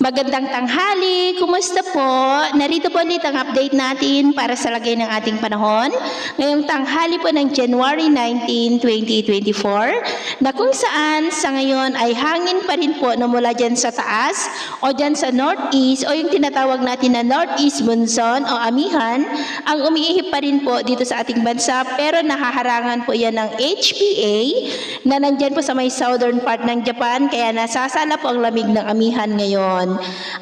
Magandang tanghali, kumusta po? Narito po ulit ang update natin para sa lagay ng ating panahon. Ngayong tanghali po ng January 19, 2024 na kung saan sa ngayon ay hangin pa rin po na mula dyan sa taas o dyan sa northeast o yung tinatawag natin na northeast monsoon o amihan ang umiihip pa rin po dito sa ating bansa, pero nahaharangan po yan ng HPA na nandyan po sa may southern part ng Japan, kaya nasasala po ang lamig ng amihan ngayon.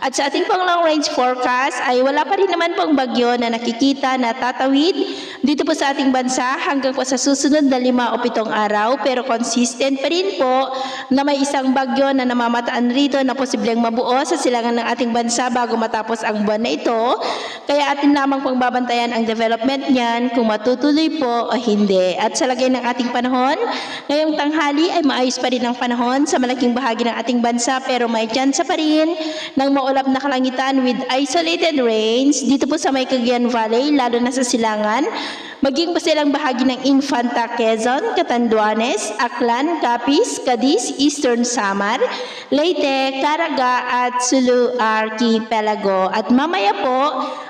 At sa ating pang long range forecast ay wala pa rin naman pong bagyo na nakikita na tatawid dito po sa ating bansa hanggang po sa susunod na 5 o 7 araw, pero consistent pa rin po na may isang bagyo na namamataan rito na posibleng mabuo sa silangan ng ating bansa bago matapos ang buwan na ito. Kaya atin lamang pong babantayan ang development niyan kung matutuloy po o hindi. At sa lagay ng ating panahon, ngayong tanghali ay maayos pa rin ang panahon sa malaking bahagi ng ating bansa, pero may tsansa pa rin ng maulap na kalangitan with isolated rains dito po sa may Cagayan Valley, lalo na sa silangan, maging pa silang bahagi ng Infanta, Quezon, Catanduanes, Aklan, Capiz, Cadiz, Eastern Samar, Leyte, Caraga at Sulu Archipelago. At mamaya po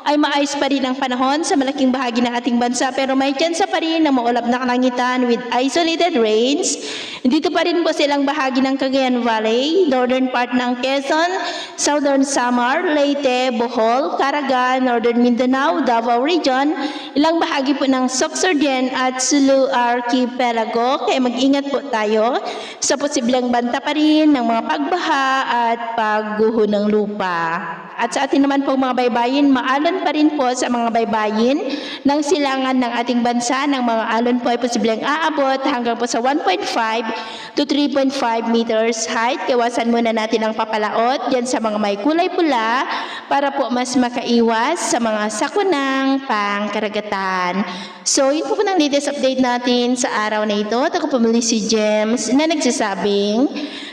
ay maayos pa rin ang panahon sa malaking bahagi ng ating bansa, pero may tsansa pa rin ng maulap na kalangitan with isolated rains dito pa rin po silang bahagi ng Cagayan Valley, northern part ng Quezon, Southern Samar, Leyte, Bohol, Caraga, Northern Mindanao, Davao Region, ilang bahagi po ng Sorsogon at Sulu Archipelago. Kaya mag-ingat po tayo sa posibleng banta pa rin ng mga pagbaha at pagguho ng lupa. At sa atin naman po mga baybayin, maalon pa rin po sa mga baybayin ng silangan ng ating bansa. Ng mga alon po ay posibleng aabot hanggang po sa 1.5 to 3.5 meters height. Iwasan muna natin ang papalaot dyan sa mga may kulay pula para po mas makaiwas sa mga sakunang pangkaragatan. So, yun po ng latest update natin sa araw na ito. At ako pumuli si James na nagsasabing,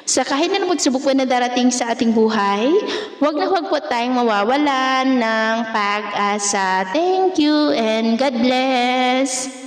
sa kahit na pagsubok po na darating sa ating buhay, huwag na huwag po tayong mawawalan ng pag-asa. Thank you and God bless!